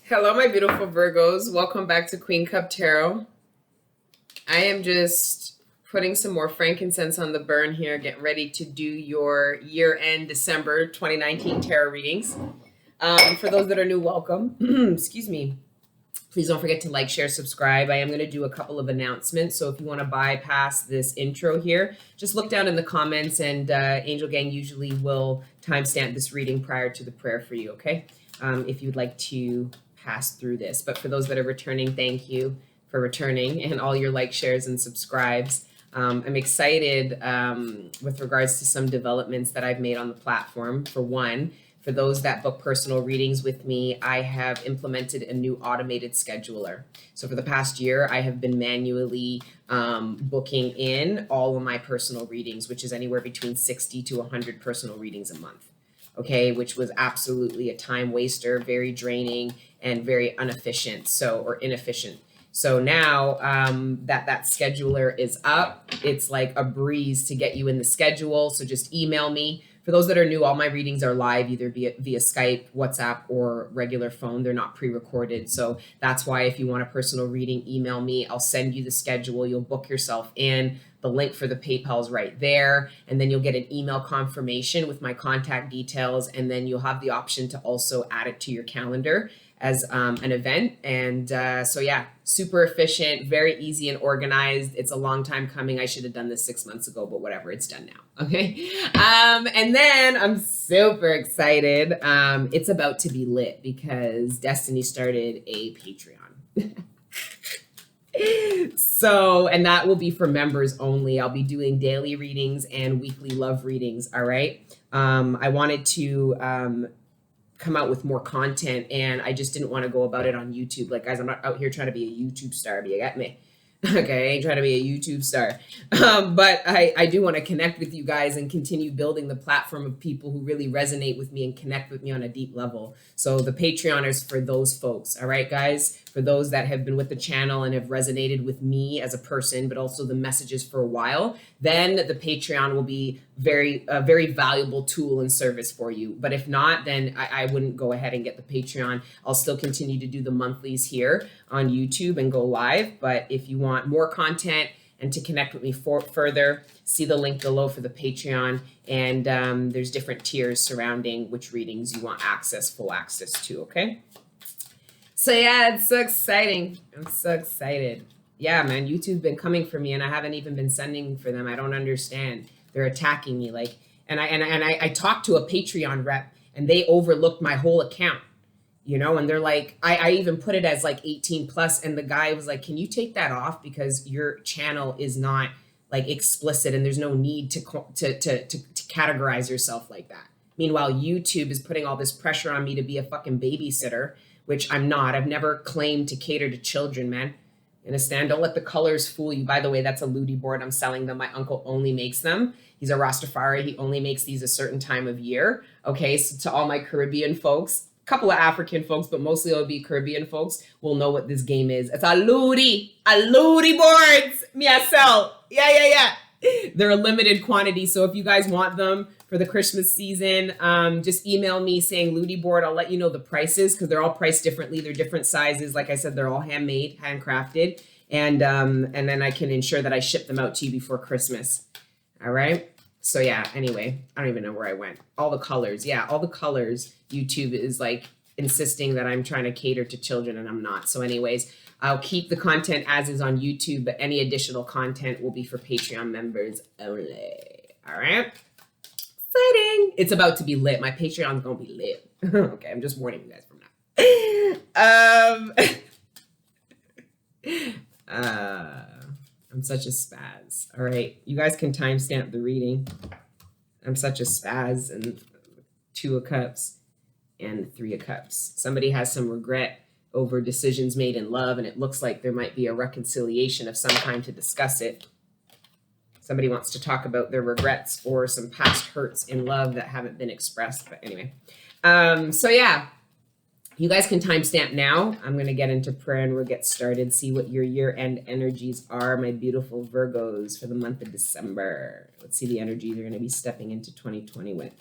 Hello, my beautiful Virgos. Welcome back to Queen Cup Tarot. I am just putting some more frankincense on the burn here, getting ready to do your year-end December 2019 tarot readings. For those that are new, welcome. Excuse me. Please don't forget to like, share, subscribe. I am going to do a couple of announcements. So if you want to bypass this intro here, just look down in the comments and Angel Gang usually will timestamp this reading prior to the prayer for you, okay? If you'd like to pass through this. But for those that are returning, thank you for returning and all your like, shares, and subscribes. I'm excited with regards to some developments that I've made on the platform. For one, for those that book personal readings with me, I have implemented a new automated scheduler. So for the past year, I have been manually booking in all of my personal readings, which is anywhere between 60 to 100 personal readings a month. Okay, which was absolutely a time waster, very draining, and very inefficient. So now that scheduler is up, it's like a breeze to get you in the schedule. So just email me. For those that are new, all my readings are live, either via Skype, WhatsApp, or regular phone. They're not pre-recorded. So that's why if you want a personal reading, email me. I'll send you the schedule. You'll book yourself in. The link for the PayPal is right there. And then you'll get an email confirmation with my contact details. And then you'll have the option to also add it to your calendar as an event. And so yeah, super efficient, very easy and organized. It's a long time coming. I should have done this 6 months ago, but whatever, it's done now. Okay. And then I'm super excited. It's about to be lit because Destiny started a Patreon. So, and that will be for members only. I'll be doing daily readings and weekly love readings. All right. I wanted to come out with more content, and I just didn't want to go about it on YouTube. Like, guys, I'm not out here trying to be a YouTube star, but you got me. Okay, I ain't trying to be a YouTube star. But I do want to connect with you guys and continue building the platform of people who really resonate with me and connect with me on a deep level. So the Patreon is for those folks. All right, guys, for those that have been with the channel and have resonated with me as a person, but also the messages for a while, then the Patreon will be a very valuable tool and service for you. But if not, then I wouldn't go ahead and get the Patreon. I'll still continue to do the monthlies here on YouTube and go live. But if you want more content and to connect with me further, see the link below for the Patreon. And there's different tiers surrounding which readings you want full access to, okay? So yeah, it's so exciting. I'm so excited. Yeah, man, YouTube's been coming for me and I haven't even been sending for them. I don't understand. They're attacking me. And I talked to a Patreon rep and they overlooked my whole account, and they're like, I even put it as like 18 plus. And the guy was like, can you take that off? Because your channel is not like explicit and there's no need to categorize yourself like that. Meanwhile, YouTube is putting all this pressure on me to be a fucking babysitter, which I'm not. I've never claimed to cater to children, man. Understand? Don't let the colors fool you. By the way, that's a Ludi board. I'm selling them. My uncle only makes them. He's a Rastafari. He only makes these a certain time of year. Okay, so to all my Caribbean folks, a couple of African folks, but mostly it'll be Caribbean folks, will know what this game is. It's a Ludi boards. Me I sell. Yeah. They're a limited quantity. So if you guys want them for the Christmas season, just email me saying Ludi board. I'll let you know the prices because they're all priced differently. They're different sizes. Like I said, they're all handmade, handcrafted. And then I can ensure that I ship them out to you before Christmas. All right. So yeah, anyway, I don't even know where I went. All the colors. Yeah, all the colors. YouTube is like insisting that I'm trying to cater to children and I'm not. So anyways, I'll keep the content as is on YouTube, but any additional content will be for Patreon members only. All right. Exciting. It's about to be lit. My Patreon's going to be lit. Okay. I'm just warning you guys from now. I'm such a spaz. All right. You guys can timestamp the reading. I'm such a spaz. And 2 of Cups and 3 of Cups. Somebody has some regret over decisions made in love, and it looks like there might be a reconciliation of some kind to discuss it. Somebody wants to talk about their regrets or some past hurts in love that haven't been expressed. But anyway, so yeah, you guys can timestamp now. I'm going to get into prayer and we'll get started. See what your year-end energies are, my beautiful Virgos, for the month of December. Let's see the energies you're going to be stepping into 2020 with.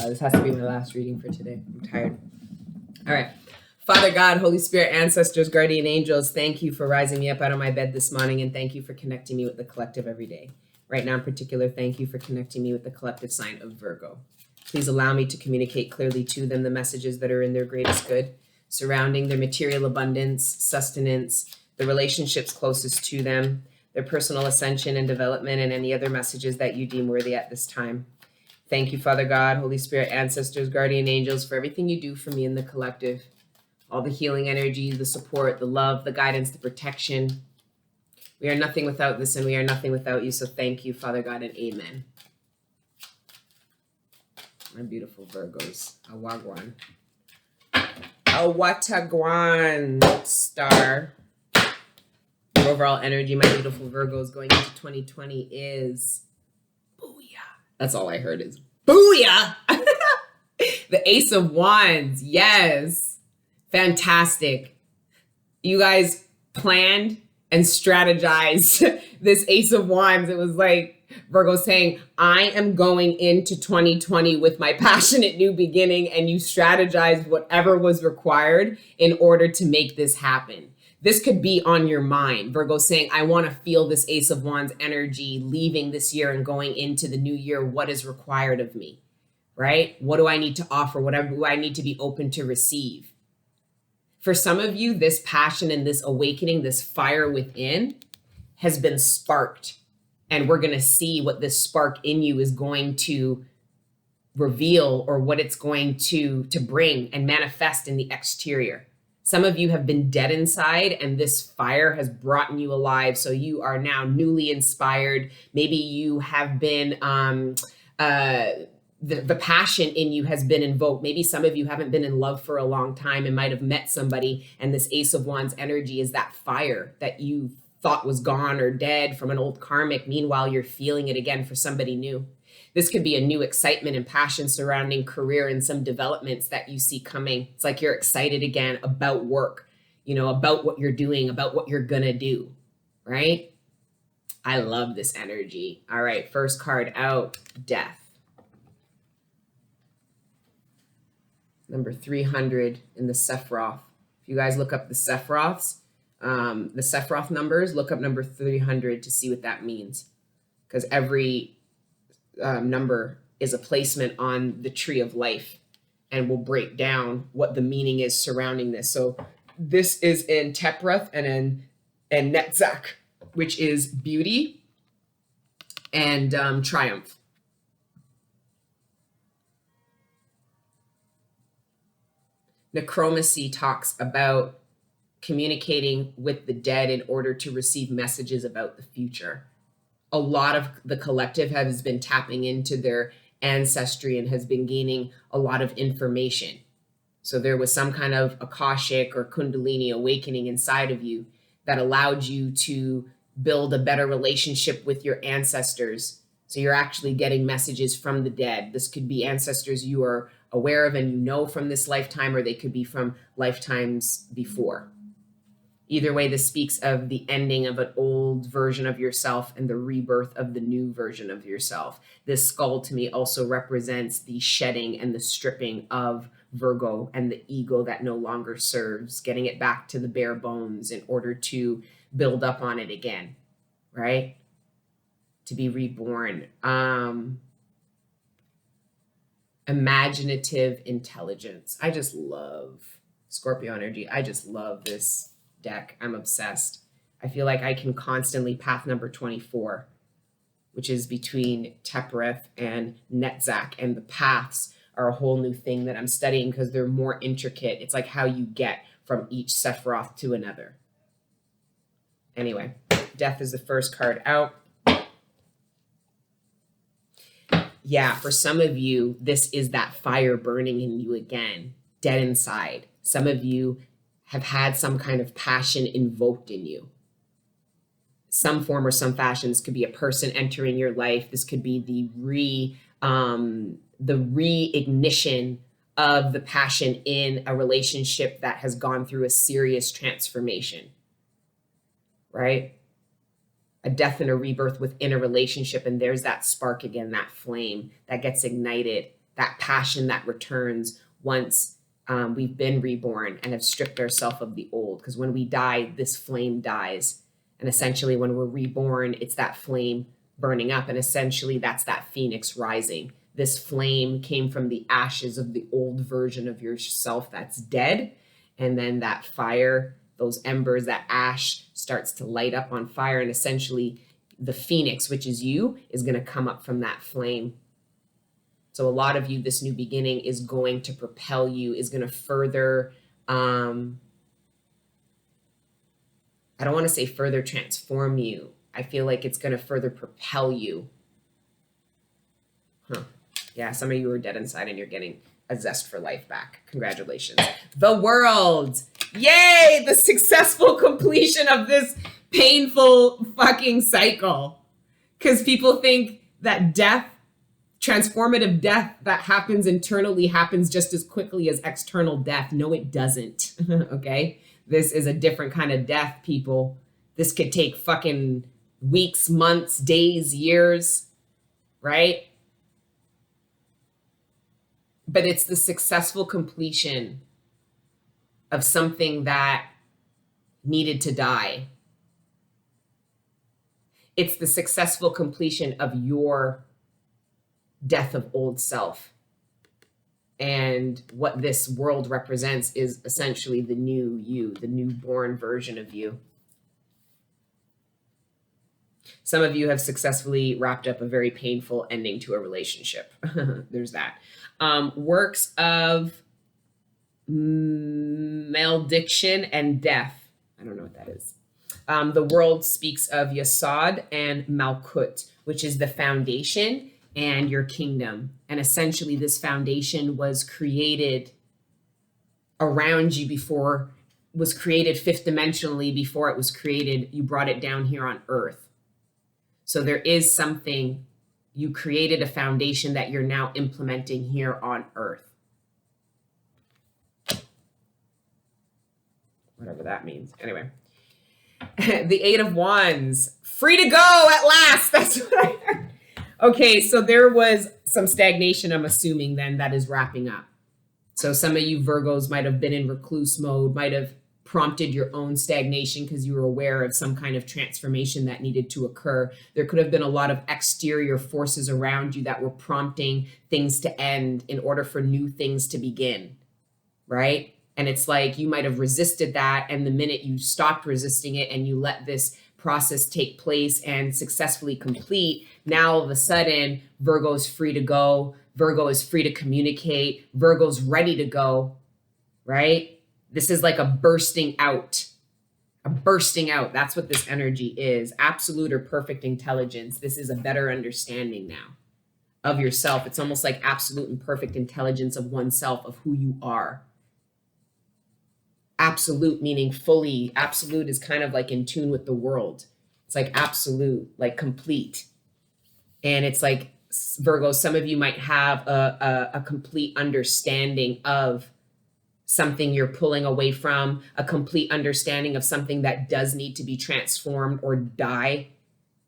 God, this has to be my last reading for today. I'm tired. All right. Father God, Holy Spirit, ancestors, guardian angels, thank you for rising me up out of my bed this morning, and thank you for connecting me with the collective every day. Right now in particular, thank you for connecting me with the collective sign of Virgo. Please allow me to communicate clearly to them the messages that are in their greatest good, surrounding their material abundance, sustenance, the relationships closest to them, their personal ascension and development, and any other messages that you deem worthy at this time. Thank you, Father God, Holy Spirit, ancestors, guardian angels, for everything you do for me in the collective. All the healing energy, the support, the love, the guidance, the protection. We are nothing without this, and we are nothing without you. So thank you, Father God, and amen. My beautiful Virgos. Awagwan. Awatagwan star. The overall energy, my beautiful Virgos, going into 2020 is booyah. That's all I heard is booyah. The Ace of Wands. Yes. Fantastic. You guys planned and strategized this Ace of Wands. It was like Virgo saying, I am going into 2020 with my passionate new beginning, and you strategized whatever was required in order to make this happen. This could be on your mind. Virgo saying, I want to feel this Ace of Wands energy leaving this year and going into the new year. What is required of me, right? What do I need to offer? Whatever do I need to be open to receive? For some of you, this passion and this awakening, this fire within has been sparked. And we're going to see what this spark in you is going to reveal, or what it's going to bring and manifest in the exterior. Some of you have been dead inside, and this fire has brought you alive. So you are now newly inspired. Maybe you have been the passion in you has been invoked. Maybe some of you haven't been in love for a long time and might have met somebody, and this Ace of Wands energy is that fire that you thought was gone or dead from an old karmic. Meanwhile, you're feeling it again for somebody new. This could be a new excitement and passion surrounding career and some developments that you see coming. It's like you're excited again about work, about what you're doing, about what you're gonna do, right? I love this energy. All right, first card out, Death. Number 300 in the Sephiroth. If you guys look up the Sephiroths, the Sephiroth numbers, look up number 300 to see what that means. Because every number is a placement on the tree of life, and will break down what the meaning is surrounding this. So this is in Tepreth and in Netzach, which is beauty and triumph. Necromancy talks about communicating with the dead in order to receive messages about the future. A lot of the collective has been tapping into their ancestry and has been gaining a lot of information. So there was some kind of Akashic or Kundalini awakening inside of you that allowed you to build a better relationship with your ancestors. So you're actually getting messages from the dead. This could be ancestors you are aware of and from this lifetime, or they could be from lifetimes before. Either way, this speaks of the ending of an old version of yourself and the rebirth of the new version of yourself. This skull to me also represents the shedding and the stripping of Virgo and the ego that no longer serves, getting it back to the bare bones in order to build up on it again, right? To be reborn. Imaginative intelligence. I just love Scorpio energy. I just love this deck. I'm obsessed. I feel like I can constantly path number 24, which is between Tepreth and Netzach, and the paths are a whole new thing that I'm studying because they're more intricate. It's like how you get from each Sephiroth to another. Anyway, Death is the first card out. Yeah, for some of you, this is that fire burning in you again, dead inside. Some of you have had some kind of passion invoked in you. Some form or some fashion. This could be a person entering your life. This could be the reignition of the passion in a relationship that has gone through a serious transformation, right? A death and a rebirth within a relationship, and there's that spark again, that flame that gets ignited, that passion that returns once we've been reborn and have stripped ourselves of the old. Because when we die, this flame dies. And essentially, when we're reborn, it's that flame burning up. And essentially, that's that phoenix rising. This flame came from the ashes of the old version of yourself that's dead. And then that fire, those embers, that ash starts to light up on fire. And essentially, the phoenix, which is you, is going to come up from that flame. So a lot of you, this new beginning is going to propel you, is going to further, I don't want to say further transform you. I feel like it's going to further propel you. Yeah, some of you are dead inside and you're getting a zest for life back. Congratulations. The world. Yay, the successful completion of this painful fucking cycle. Because people think that death, transformative death that happens internally happens just as quickly as external death. No, it doesn't. Okay? This is a different kind of death, people. This could take fucking weeks, months, days, years, right? But it's the successful completion of something that needed to die. It's the successful completion of your death of old self. And what this world represents is essentially the new you, the newborn version of you. Some of you have successfully wrapped up a very painful ending to a relationship. There's that. Works of malediction and death. I don't know what that is. The world speaks of Yasod and Malkut, which is the foundation and your kingdom. And essentially this foundation was created around you before, was created fifth dimensionally before it was created. You brought it down here on earth. So there is something, you created a foundation that you're now implementing here on earth. Whatever that means. Anyway, the Eight of Wands, free to go at last. That's what I heard. Okay, so there was some stagnation, I'm assuming then, that is wrapping up. So some of you Virgos might have been in recluse mode, might have prompted your own stagnation because you were aware of some kind of transformation that needed to occur. There could have been a lot of exterior forces around you that were prompting things to end in order for new things to begin, right? And it's like you might have resisted that, and the minute you stopped resisting it and you let this process take place and successfully complete, now all of a sudden Virgo is free to go. Virgo is free to communicate. Virgo's ready to go, right? This is like a bursting out. A bursting out. That's what this energy is. Absolute or perfect intelligence. This is a better understanding now of yourself. It's almost like absolute and perfect intelligence of oneself, of who you are. Absolute meaning fully. Absolute is kind of like in tune with the world. It's like absolute, like complete. And it's like, Virgo, some of you might have a complete understanding of something you're pulling away from, a complete understanding of something that does need to be transformed or die,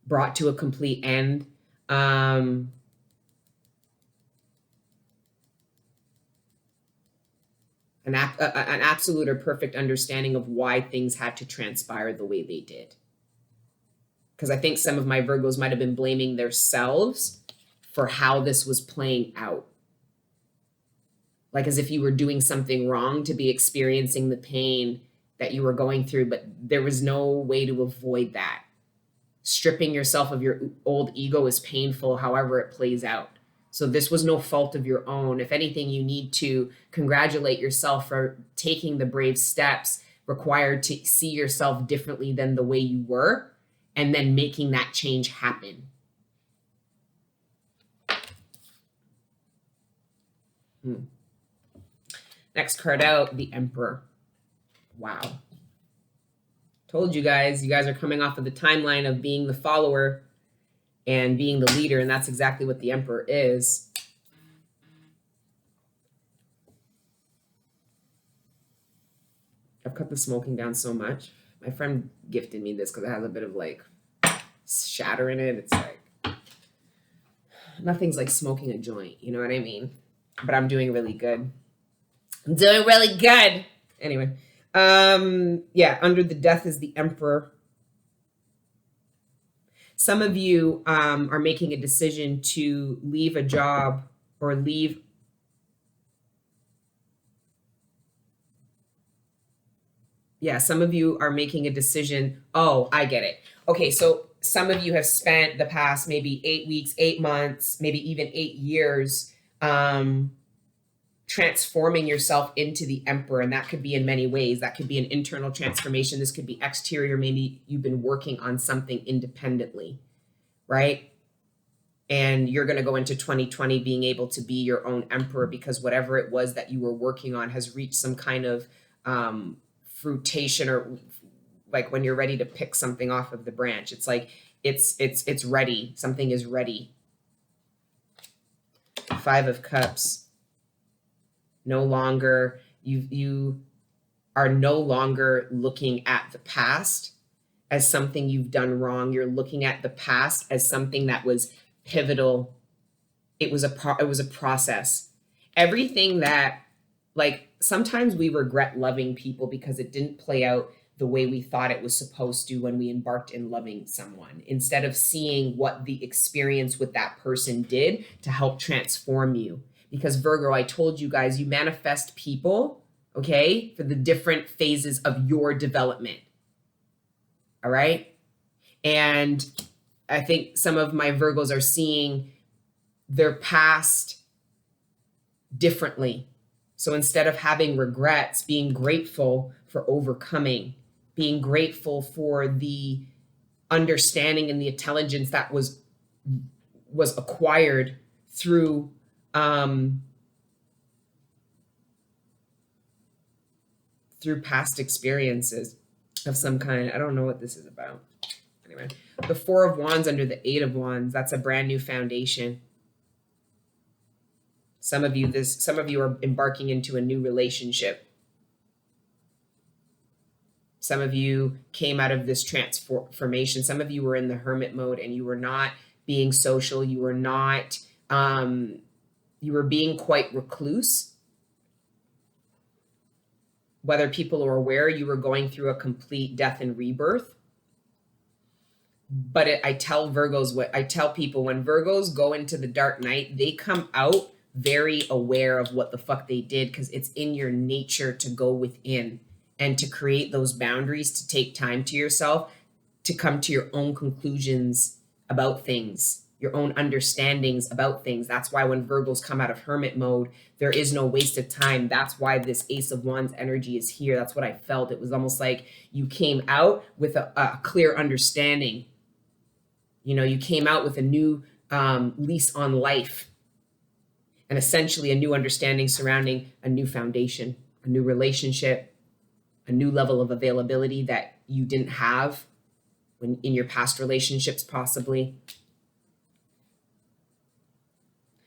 brought to a complete end. An absolute or perfect understanding of why things had to transpire the way they did. Because I think some of my Virgos might have been blaming themselves for how this was playing out. Like as if you were doing something wrong to be experiencing the pain that you were going through, but there was no way to avoid that. Stripping yourself of your old ego is painful, however it plays out. So this was no fault of your own. If anything, you need to congratulate yourself for taking the brave steps required to see yourself differently than the way you were, and then making that change happen. Next card out, the Emperor. Wow. Told you guys are coming off of the timeline of being the follower and being the leader, and that's exactly what the Emperor is. I've cut the smoking down so much. My friend gifted me this because it has a bit of like shatter in it. It's like, nothing's like smoking a joint, you know what I mean? but I'm doing really good. I'm doing really good. Anyway, yeah, under the death is the Emperor. Some of you are making a decision to leave a job or leave. Yeah, some of you are making a decision. Oh, I get it. Okay, so some of you have spent the past maybe 8 weeks, 8 months, maybe even 8 years transforming yourself into the Emperor. And that could be in many ways. That could be an internal transformation. This could be exterior. Maybe you've been working on something independently, right? And you're going to go into 2020 being able to be your own Emperor, because whatever it was that you were working on has reached some kind of fruition, or like when you're ready to pick something off of the branch. It's like it's ready. Something is ready. 5 of Cups. No longer, you are no longer looking at the past as something you've done wrong. You're looking at the past as something that was pivotal. It was a process. Everything that, like, sometimes we regret loving people because it didn't play out the way we thought it was supposed to when we embarked in loving someone, instead of seeing what the experience with that person did to help transform you. Because Virgo, I told you guys, you manifest people, okay, for the different phases of your development. All right? And I think some of my Virgos are seeing their past differently. So instead of having regrets, being grateful for overcoming, being grateful for the understanding and the intelligence that was acquired through through past experiences of some kind. I don't know what this is about. Anyway, the 4 of Wands under the 8 of Wands, that's a brand new foundation. Some of you are embarking into a new relationship. Some of you came out of this transformation. Some of you were in the hermit mode and you were not being social. You were not, you were being quite recluse. Whether people are aware, you were going through a complete death and rebirth. But I tell people, when Virgos go into the dark night, they come out very aware of what the fuck they did, because it's in your nature to go within and to create those boundaries, to take time to yourself, to come to your own conclusions about things, your own understandings about things. That's why when Virgos come out of hermit mode, there is no waste of time. That's why this Ace of Wands energy is here. That's what I felt. It was almost like you came out with a clear understanding. You know, you came out with a new lease on life, and essentially a new understanding surrounding a new foundation, a new relationship, a new level of availability that you didn't have when in your past relationships, possibly.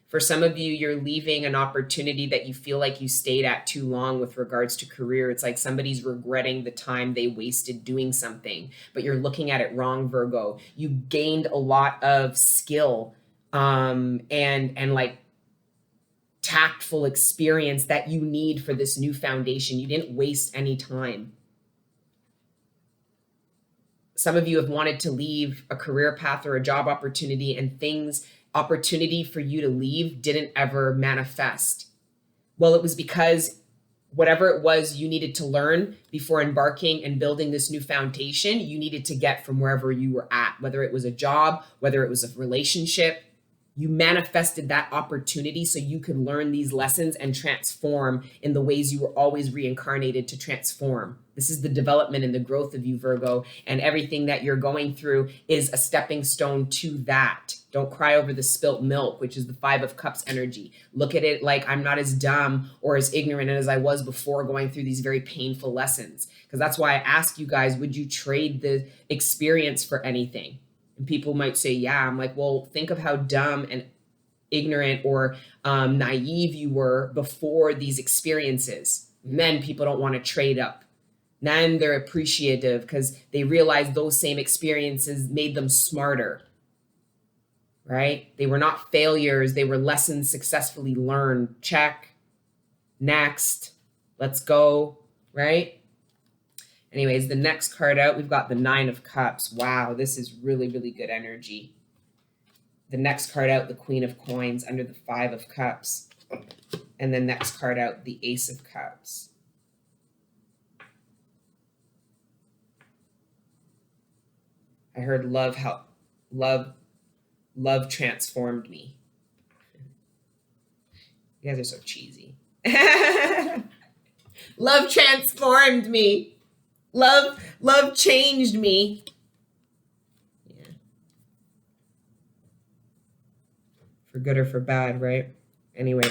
For some of you, you're leaving an opportunity that you feel like you stayed at too long with regards to career. It's like somebody's regretting the time they wasted doing something, but you're looking at it wrong, Virgo. You gained a lot of skill and like tactful experience that you need for this new foundation. You didn't waste any time. Some of you have wanted to leave a career path or a job opportunity, and opportunity for you to leave didn't ever manifest. Well, it was because whatever it was you needed to learn before embarking and building this new foundation, you needed to get from wherever you were at, whether it was a job, whether it was a relationship. You manifested that opportunity so you could learn these lessons and transform in the ways you were always reincarnated to transform. This is the development and the growth of you, Virgo, and everything that you're going through is a stepping stone to that. Don't cry over the spilt milk, which is the 5 of Cups energy. Look at it like I'm not as dumb or as ignorant as I was before going through these very painful lessons. Because that's why I ask you guys, would you trade the experience for anything? And people might say, yeah. I'm like, well, think of how dumb and ignorant or naive you were before these experiences. And then people don't want to trade up. Then they're appreciative because they realize those same experiences made them smarter. right? They were not failures. They were lessons successfully learned. Check. Next. Let's go, right? Anyways, the next card out, we've got the Nine of Cups. Wow, this is really, really good energy. The next card out, the Queen of Coins under the Five of Cups. And the next card out, the Ace of Cups. I heard love transformed me. You guys are so cheesy. Love transformed me. Love changed me. Yeah. For good or for bad, right? Anyway.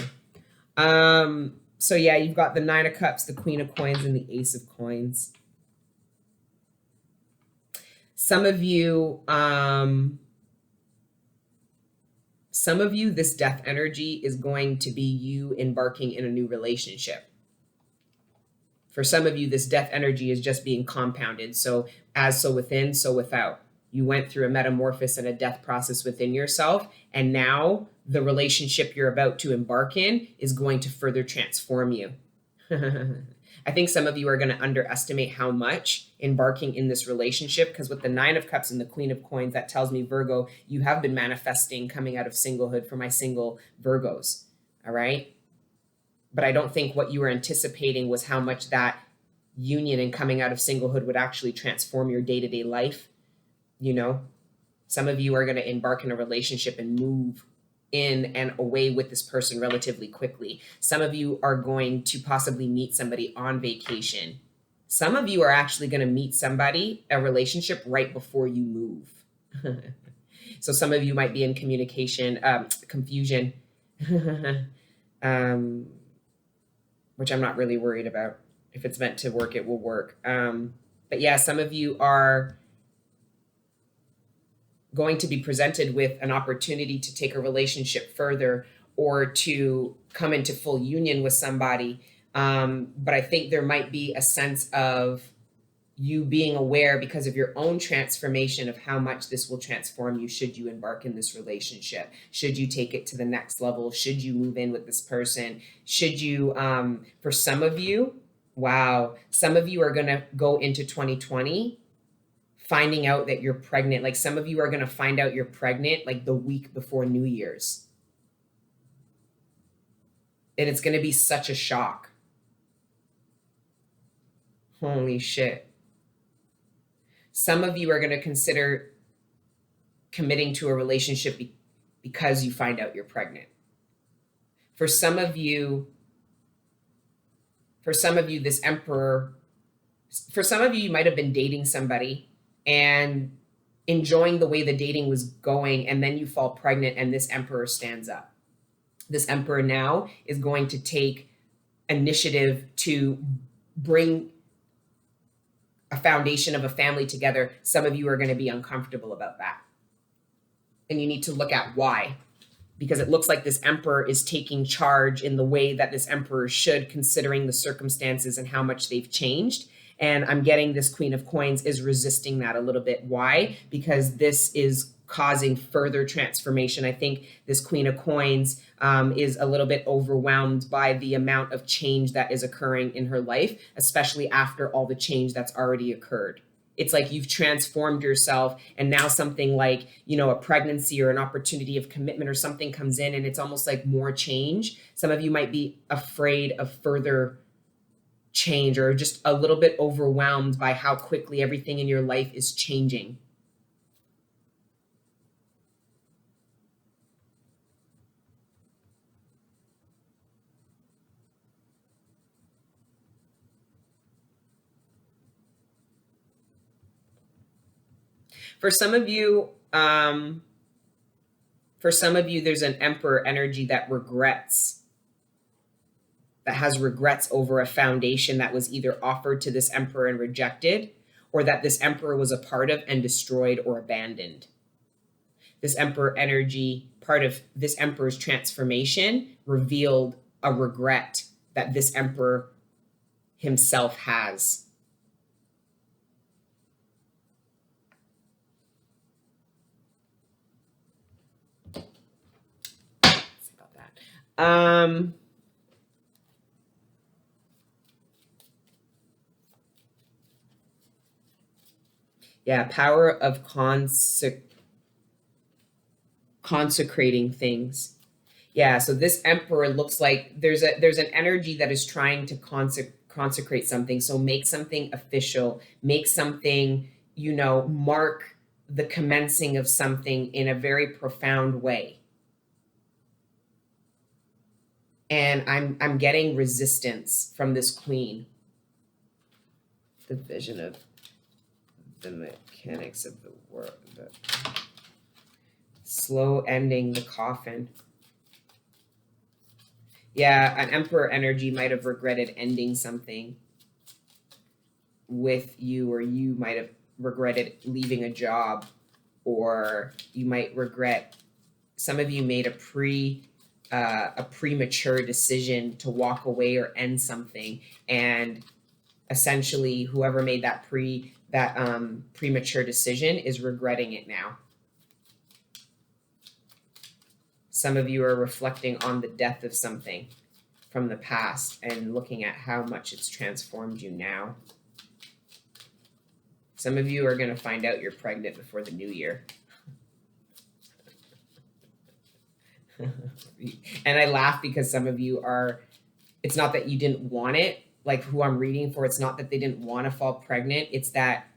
So yeah, you've got the Nine of Cups, the Queen of Coins, and the Ace of Coins. Some of you, this death energy is going to be you embarking in a new relationship. For some of you, this death energy is just being compounded. So as so within, so without. You went through a metamorphosis and a death process within yourself, and now the relationship you're about to embark in is going to further transform you. I think some of you are going to underestimate how much embarking in this relationship, because with the Nine of Cups and the Queen of Coins, that tells me, Virgo, you have been manifesting coming out of singlehood for my single Virgos. All right. But I don't think what you were anticipating was how much that union and coming out of singlehood would actually transform your day-to-day life. You know, some of you are going to embark in a relationship and move in and away with this person relatively quickly. Some of you are going to possibly meet somebody on vacation. Some of you are actually going to meet somebody, a relationship, right before you move. So some of you might be in confusion, which I'm not really worried about. If it's meant to work, it will work. But yeah, some of you are going to be presented with an opportunity to take a relationship further or to come into full union with somebody. But I think there might be a sense of you being aware because of your own transformation of how much this will transform you should you embark in this relationship, should you take it to the next level, should you move in with this person, should you, for some of you, wow, some of you are going to go into 2020 finding out that you're pregnant. Like some of you are going to find out you're pregnant like the week before New Year's. And it's going to be such a shock. Holy shit. Some of you are going to consider committing to a relationship because you find out you're pregnant. For some of you, this Emperor, for some of you might have been dating somebody and enjoying the way the dating was going, and then you fall pregnant and this Emperor stands up. This Emperor now is going to take initiative to bring a foundation of a family together. Some of you are going to be uncomfortable about that. And you need to look at why. Because it looks like this Emperor is taking charge in the way that this Emperor should, considering the circumstances and how much they've changed. And I'm getting this Queen of Coins is resisting that a little bit. Why? Because this is causing further transformation. I think this Queen of Coins is a little bit overwhelmed by the amount of change that is occurring in her life, especially after all the change that's already occurred. It's like you've transformed yourself, and now something like, you know, a pregnancy or an opportunity of commitment or something comes in, and it's almost like more change. Some of you might be afraid of further change or just a little bit overwhelmed by how quickly everything in your life is changing. For some of you, there's an Emperor energy that has regrets over a foundation that was either offered to this Emperor and rejected, or that this Emperor was a part of and destroyed or abandoned. This Emperor energy, part of this Emperor's transformation, revealed a regret that this Emperor himself has. Yeah, power of consecrating things. Yeah, so this emperor looks like there's an energy that is trying to consecrate something. So make something official, make something, mark the commencing of something in a very profound way. And I'm getting resistance from this queen. The vision of the mechanics of the world, the slow ending the coffin. Yeah, an emperor energy might have regretted ending something with you, or you might have regretted leaving a job, or you might regret, some of you made a premature decision to walk away or end something, and essentially whoever made that premature decision is regretting it now. Some of you are reflecting on the death of something from the past and looking at how much it's transformed you now. Some of you are going to find out you're pregnant before the new year. And I laugh because some of you are, it's not that you didn't want it, like who I'm reading for, it's not that they didn't want to fall pregnant, it's that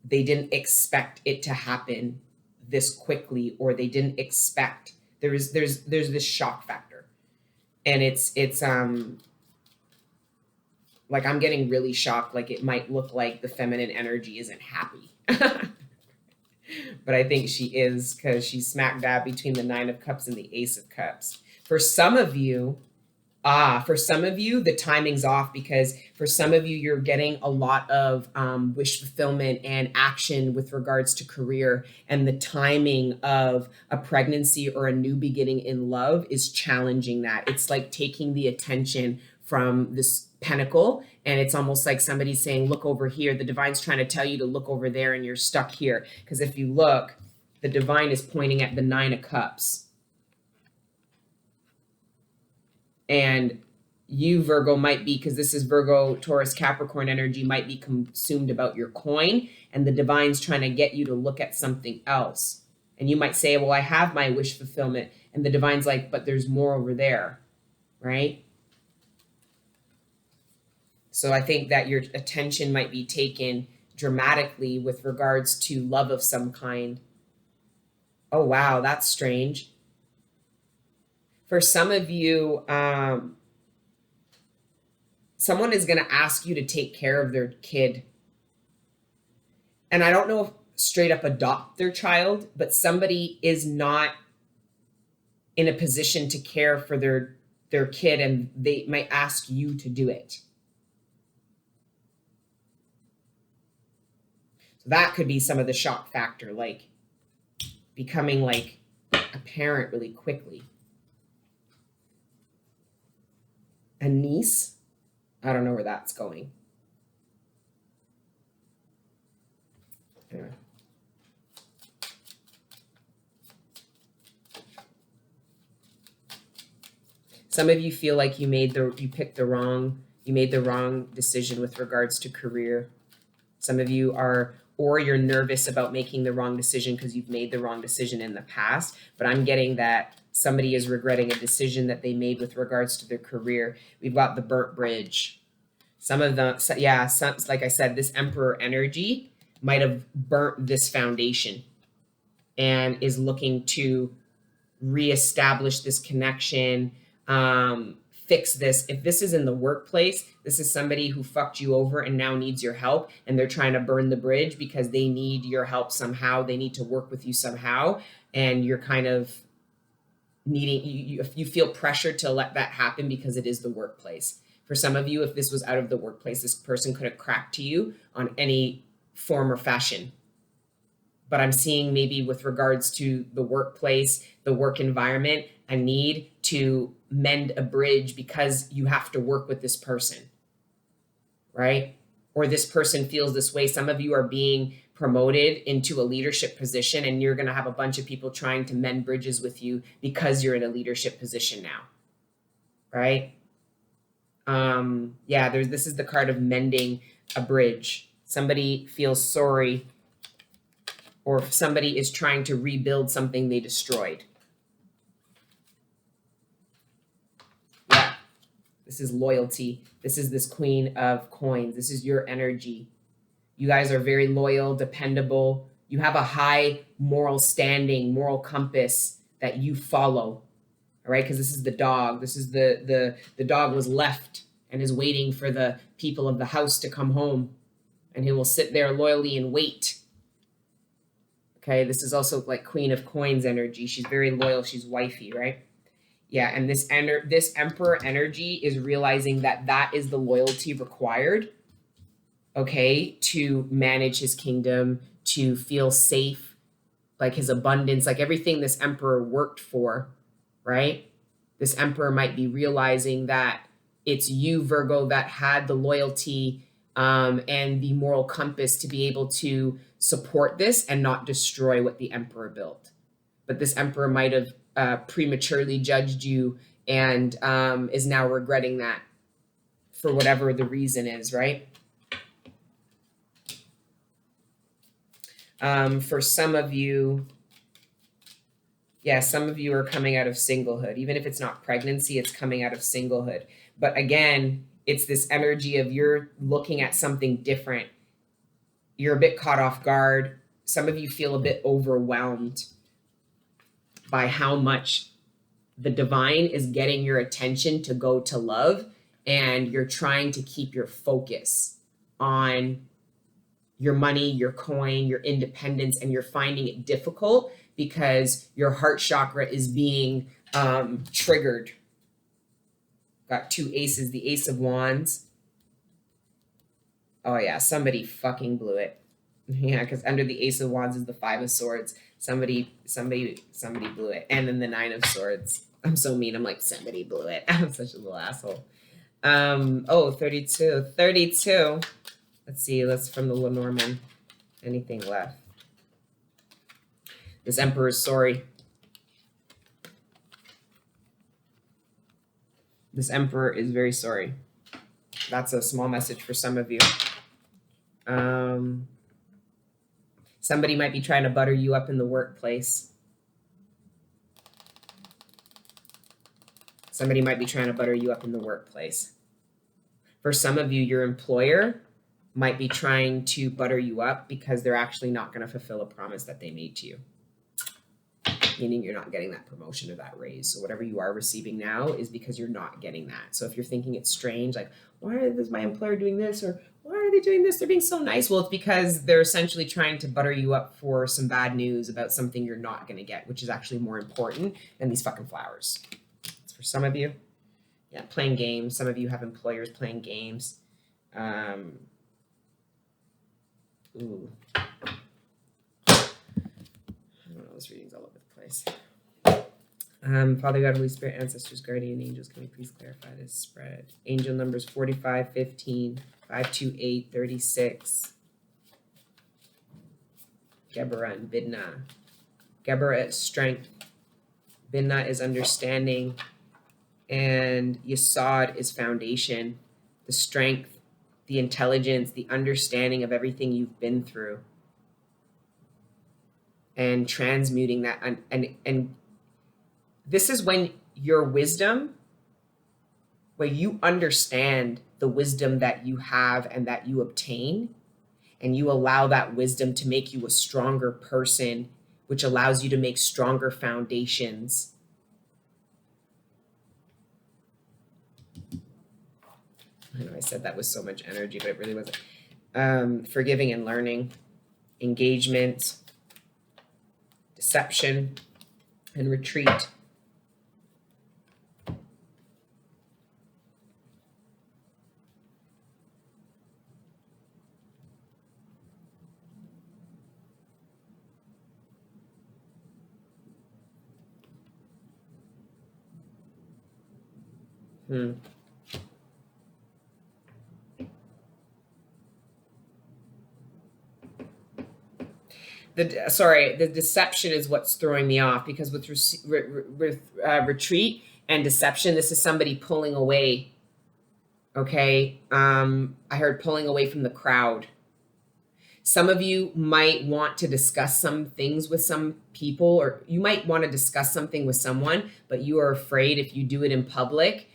they didn't expect it to happen this quickly, or they didn't expect, there's this shock factor. And it's like I'm getting really shocked, like it might look like the feminine energy isn't happy. But I think she is, because she's smack dab between the 9 of Cups and the Ace of Cups. For some of you, the timing's off, because for some of you, you're getting a lot of wish fulfillment and action with regards to career, and the timing of a pregnancy or a new beginning in love is challenging that. It's like taking the attention from this pentacle, and it's almost like somebody's saying, look over here. The divine's trying to tell you to look over there, and you're stuck here. Because if you look, the divine is pointing at the 9 of Cups. And you, Virgo, might be, because this is Virgo, Taurus, Capricorn energy, might be consumed about your coin, and the divine's trying to get you to look at something else. And you might say, well, I have my wish fulfillment. And the divine's like, but there's more over there, right? So I think that your attention might be taken dramatically with regards to love of some kind. Oh, wow, that's strange. For some of you, someone is going to ask you to take care of their kid. And I don't know if straight up adopt their child, but somebody is not in a position to care for their kid, and they might ask you to do it. So that could be some of the shock factor, like becoming like a parent really quickly. A niece? I don't know where that's going. Anyway. Some of you feel like you made the wrong decision with regards to career. Some of you are, or you're nervous about making the wrong decision because you've made the wrong decision in the past. But I'm getting that somebody is regretting a decision that they made with regards to their career. We've got the burnt bridge. Some of them, like I said, this Emperor energy might have burnt this foundation and is looking to reestablish this connection, fix this. If this is in the workplace, this is somebody who fucked you over and now needs your help, and they're trying to burn the bridge because they need your help somehow. They need to work with you somehow, and you're kind of needing, you feel pressure to let that happen because it is the workplace. For some of you, if this was out of the workplace, this person could have cracked to you on any form or fashion. But I'm seeing maybe with regards to the workplace, the work environment, a need to mend a bridge because you have to work with this person, right? Or this person feels this way. Some of you are being promoted into a leadership position, and you're going to have a bunch of people trying to mend bridges with you because you're in a leadership position now, right? Yeah, this is the card of mending a bridge. Somebody feels sorry, or if somebody is trying to rebuild something they destroyed. Yeah, this is loyalty. This is this Queen of Coins. This is your energy. You guys are very loyal, dependable. You have a high moral standing, moral compass that you follow. All right, because this is the dog. This is the dog was left and is waiting for the people of the house to come home, and he will sit there loyally and wait. Okay, this is also like Queen of Coins energy. She's very loyal. She's wifey, right? Yeah, and this Emperor energy is realizing that that is the loyalty required, okay, to manage his kingdom, to feel safe, like his abundance, like everything this Emperor worked for, right? This Emperor might be realizing that it's you, Virgo, that had the loyalty and the moral compass to be able to support this and not destroy what the Emperor built. But this Emperor might have prematurely judged you and is now regretting that for whatever the reason is, right? For some of you, yeah, some of you are coming out of singlehood. Even if it's not pregnancy, it's coming out of singlehood. But again, it's this energy of you're looking at something different. You're a bit caught off guard. Some of you feel a bit overwhelmed by how much the divine is getting your attention to go to love, and you're trying to keep your focus on your money, your coin, your independence, and you're finding it difficult because your heart chakra is being triggered. Got two aces, the Ace of Wands. Oh yeah, somebody fucking blew it. Yeah, because under the Ace of Wands is the Five of Swords. Somebody blew it. And then the Nine of Swords. I'm so mean. I'm like, somebody blew it. I'm such a little asshole. 32. 32. Let's see. Let's from the Lenormand. Anything left? This Emperor is sorry. This Emperor is very sorry. That's a small message for some of you. Somebody might be trying to butter you up in the workplace. Somebody might be trying to butter you up in the workplace. For some of you, your employer might be trying to butter you up because they're actually not going to fulfill a promise that they made to you. Meaning you're not getting that promotion or that raise. So whatever you are receiving now is because you're not getting that. So if you're thinking it's strange, like, why is my employer doing this? Or why are they doing this? They're being so nice. Well, it's because they're essentially trying to butter you up for some bad news about something you're not going to get, which is actually more important than these fucking flowers. It's for some of you. Yeah, playing games. Some of you have employers playing games. Ooh. I don't know, this reading's all over the place. Father God, Holy Spirit, ancestors, guardian angels, can we please clarify this spread? Angel numbers 45, 15, 528, 36. Geburah and Bidna. Geburah is strength. Bidna is understanding. And Yesod is foundation. The strength, the intelligence, the understanding of everything you've been through. And transmuting that. And this is when your wisdom, where you understand the wisdom that you have and that you obtain, and you allow that wisdom to make you a stronger person, which allows you to make stronger foundations. I know I said that with so much energy, but it really wasn't. Forgiving and learning, engagement, deception, and retreat. The deception is what's throwing me off, because with retreat and deception, this is somebody pulling away. Okay. I heard pulling away from the crowd. Some of you might want to discuss some things with some people, or you might want to discuss something with someone, but you are afraid if you do it in public,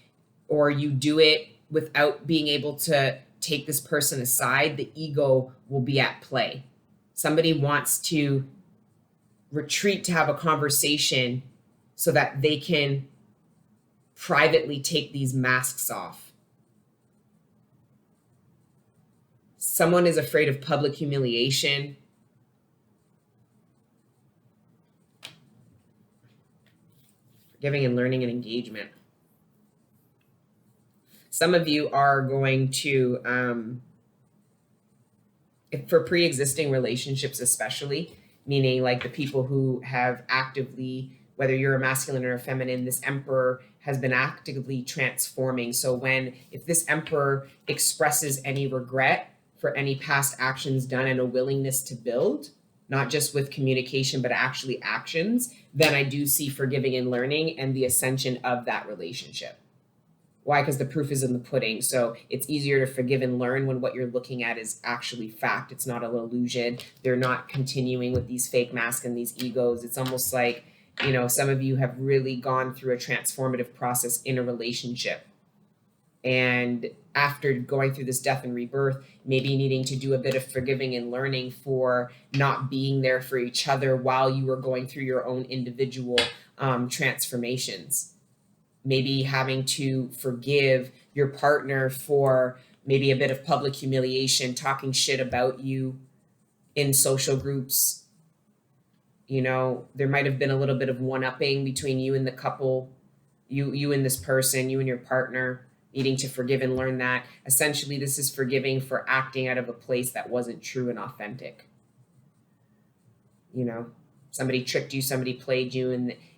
or you do it without being able to take this person aside, the ego will be at play. Somebody wants to retreat to have a conversation so that they can privately take these masks off. Someone is afraid of public humiliation. Forgiving and learning and engagement. Some of you are going to, for pre-existing relationships especially, meaning like the people who have actively, whether you're a masculine or a feminine, this emperor has been actively transforming. So if this emperor expresses any regret for any past actions done and a willingness to build, not just with communication, but actually actions, then I do see forgiving and learning and the ascension of that relationship. Why? Because the proof is in the pudding. So it's easier to forgive and learn when what you're looking at is actually fact. It's not an illusion. They're not continuing with these fake masks and these egos. It's almost like, some of you have really gone through a transformative process in a relationship. And after going through this death and rebirth, maybe needing to do a bit of forgiving and learning for not being there for each other while you were going through your own individual transformations. Maybe having to forgive your partner for maybe a bit of public humiliation, talking shit about you in social groups. There might have been a little bit of one-upping between you and the couple, you and this person, you and your partner, needing to forgive and learn that. Essentially, this is forgiving for acting out of a place that wasn't true and authentic. Somebody tricked you, somebody played you,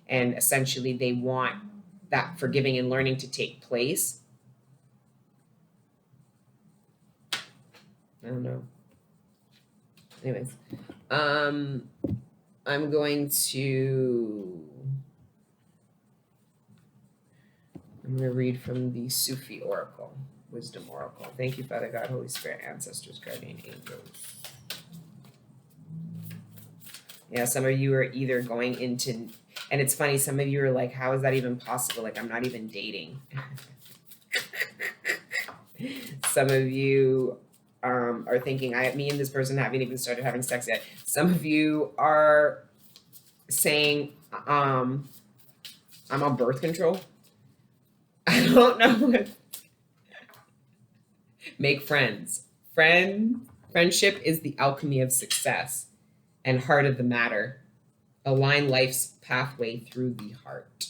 and essentially they want that forgiving and learning to take place. I don't know. Anyways, I'm going to read from the Sufi Oracle, Wisdom Oracle. Thank you, Father God, Holy Spirit, ancestors, guardian angels. Yeah, some of you are either going into, and it's funny, some of you are like, how is that even possible? Like, I'm not even dating. Some of you are thinking, me and this person haven't even started having sex yet. Some of you are saying, I'm on birth control. I don't know. Make friends. Friendship is the alchemy of success and heart of the matter. Align life's pathway through the heart.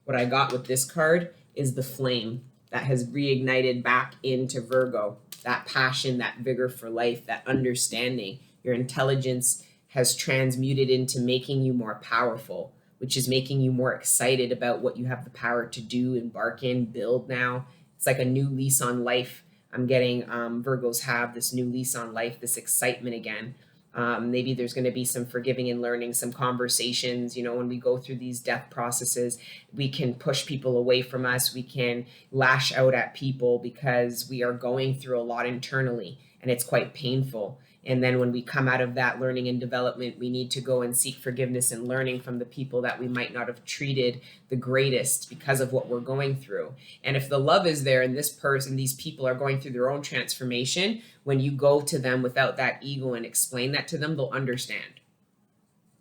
What I got with this card is the flame that has reignited back into Virgo. That passion, that vigor for life, that understanding. Your intelligence has transmuted into making you more powerful, which is making you more excited about what you have the power to do, embark in, build now. It's like a new lease on life. I'm getting Virgos have this new lease on life, this excitement again. Maybe there's going to be some forgiving and learning, some conversations. When we go through these death processes, we can push people away from us. We can lash out at people because we are going through a lot internally, and it's quite painful. And then when we come out of that learning and development, we need to go and seek forgiveness and learning from the people that we might not have treated the greatest because of what we're going through. And if the love is there and these people are going through their own transformation, when you go to them without that ego and explain that to them, they'll understand,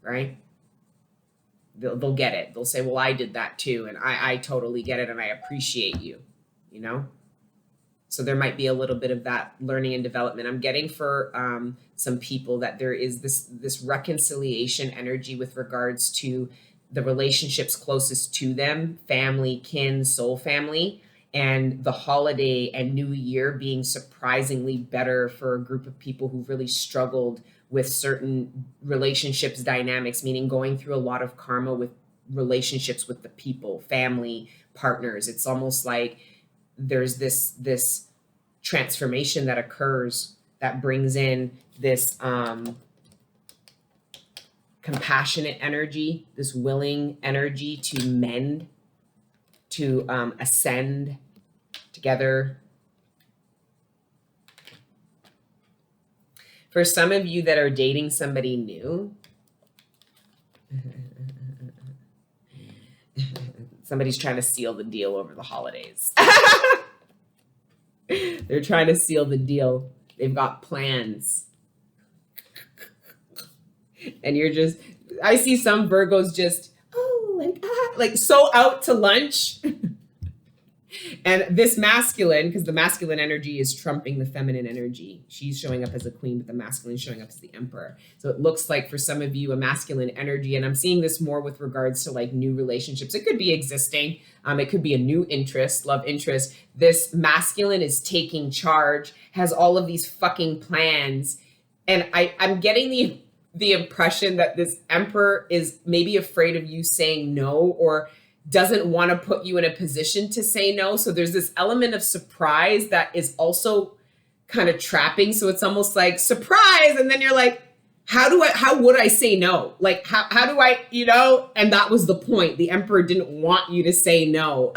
right? They'll get it. They'll say, well, I did that too. And I totally get it. And I appreciate you, So there might be a little bit of that learning and development. I'm getting for some people that there is this reconciliation energy with regards to the relationships closest to them, family, kin, soul family, and the holiday and New Year being surprisingly better for a group of people who really struggled with certain relationships dynamics, meaning going through a lot of karma with relationships with the people, family, partners. It's almost like there's this transformation that occurs that brings in this compassionate energy, this willing energy to mend, to ascend together. For some of you that are dating somebody new, somebody's trying to seal the deal over the holidays. They're trying to seal the deal. They've got plans. And you're just, I see some Virgos just, like so out to lunch. And this masculine, because the masculine energy is trumping the feminine energy. She's showing up as a queen, but the masculine is showing up as the emperor. So it looks like for some of you, a masculine energy, and I'm seeing this more with regards to like new relationships. It could be existing. It could be a new interest, love interest. This masculine is taking charge, has all of these fucking plans. And I'm getting the impression that this emperor is maybe afraid of you saying no, or doesn't want to put you in a position to say no. So there's this element of surprise that is also kind of trapping. So it's almost like surprise. And then you're like, how would I say no? Like, how do I, and that was the point. The emperor didn't want you to say no.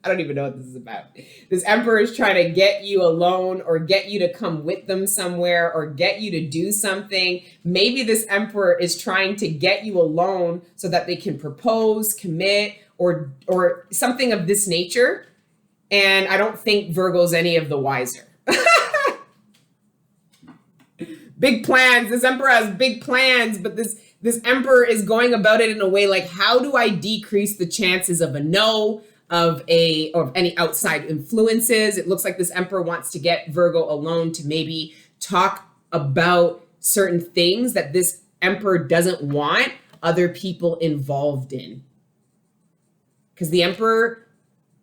I don't even know what this is about. This emperor is trying to get you alone, or get you to come with them somewhere, or get you to do something. Maybe this emperor is trying to get you alone so that they can propose, commit, or something of this nature. And I don't think Virgo's any of the wiser. Big plans. This emperor has big plans, but this emperor is going about it in a way like, how do I decrease the chances of a no, of any outside influences? It looks like this emperor wants to get Virgo alone to maybe talk about certain things that this emperor doesn't want other people involved in. Because the emperor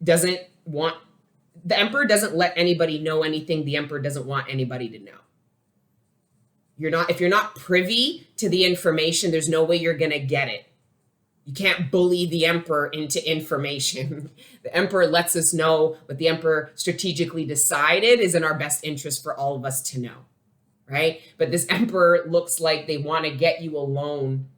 doesn't let anybody know anything the emperor doesn't want anybody to know. If you're not privy to the information, there's no way you're gonna get it. You can't bully the emperor into information. The emperor lets us know what the emperor strategically decided is in our best interest for all of us to know, right? But this emperor looks like they want to get you alone,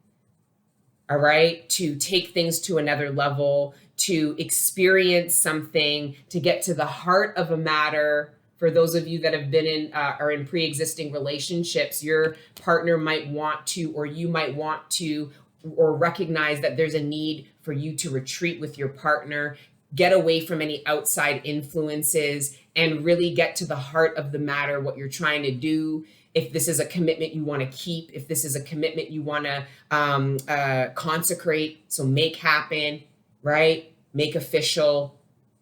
all right? To take things to another level, to experience something, to get to the heart of a matter. For those of you that have been in are in pre-existing relationships, your partner might want to, or you might want to, or recognize that there's a need for you to retreat with your partner, get away from any outside influences, and really get to the heart of the matter, what you're trying to do. If this is a commitment you want to keep, if this is a commitment you want to consecrate, so make happen, right? Make official.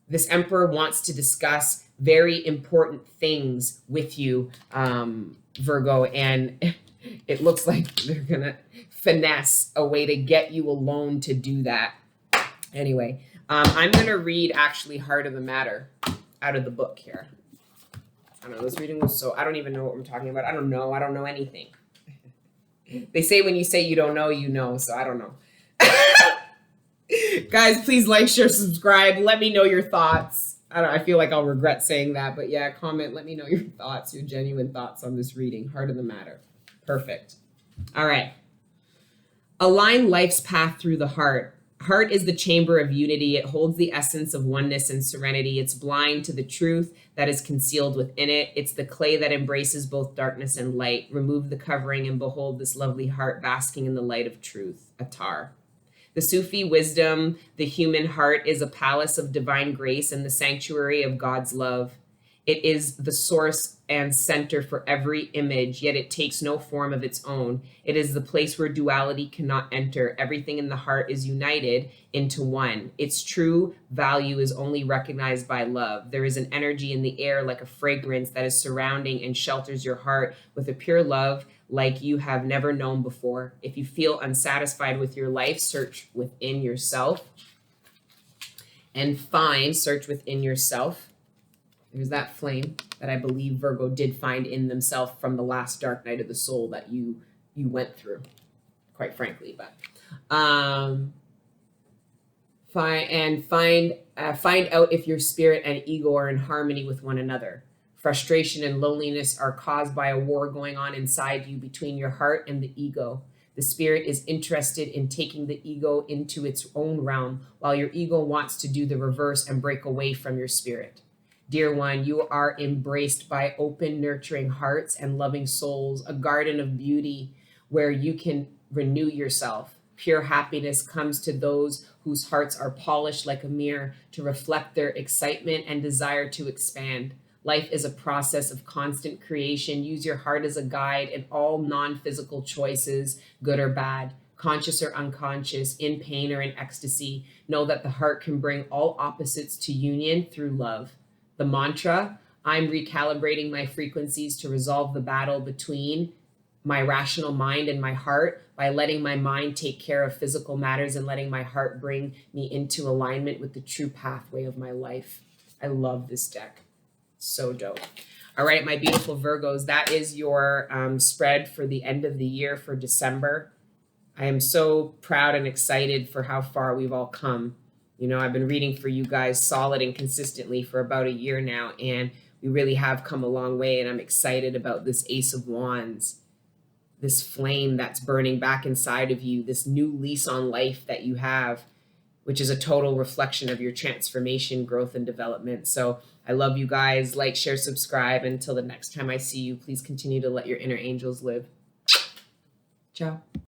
This emperor wants to discuss very important things with you, Virgo, and it looks like they're gonna finesse a way to get you alone to do that. Anyway, I'm gonna read actually Heart of the Matter out of the book here. I don't know, this reading was I don't even know what I'm talking about. I don't know anything. They say when you say you don't know, you know, so I don't know. Guys, please like, share, subscribe. Let me know your thoughts. I feel like I'll regret saying that, but yeah, comment. Let me know your thoughts, your genuine thoughts on this reading. Heart of the Matter. Perfect. All right. Align life's path through the heart. Heart is the chamber of unity. It holds the essence of oneness and serenity. It's blind to the truth that is concealed within it. It's the clay that embraces both darkness and light. Remove the covering and behold this lovely heart basking in the light of truth. Attar. The Sufi wisdom, the human heart is a palace of divine grace and the sanctuary of God's love. It is the source and center for every image, yet it takes no form of its own. It is the place where duality cannot enter. Everything in the heart is united into one. Its true value is only recognized by love. There is an energy in the air like a fragrance that is surrounding and shelters your heart with a pure love like you have never known before. If you feel unsatisfied with your life, search within yourself and search within yourself. There's that flame that I believe Virgo did find in themselves from the last dark night of the soul that you went through, quite frankly. But find out if your spirit and ego are in harmony with one another. Frustration and loneliness are caused by a war going on inside you between your heart and the ego. The spirit is interested in taking the ego into its own realm, while your ego wants to do the reverse and break away from your spirit. Dear one, you are embraced by open, nurturing hearts and loving souls, a garden of beauty where you can renew yourself. Pure happiness comes to those whose hearts are polished like a mirror to reflect their excitement and desire to expand. Life is a process of constant creation. Use your heart as a guide in all non-physical choices, good or bad, conscious or unconscious, in pain or in ecstasy. Know that the heart can bring all opposites to union through love. The mantra, I'm recalibrating my frequencies to resolve the battle between my rational mind and my heart by letting my mind take care of physical matters and letting my heart bring me into alignment with the true pathway of my life. I love this deck. So dope. All right, my beautiful Virgos, that is your spread for the end of the year for December. I am so proud and excited for how far we've all come. You know, I've been reading for you guys solid and consistently for about a year now, and we really have come a long way, and I'm excited about this Ace of Wands, this flame that's burning back inside of you, this new lease on life that you have, which is a total reflection of your transformation, growth, and development. So I love you guys. Like, share, subscribe. Until the next time I see you, please continue to let your inner angels live. Ciao.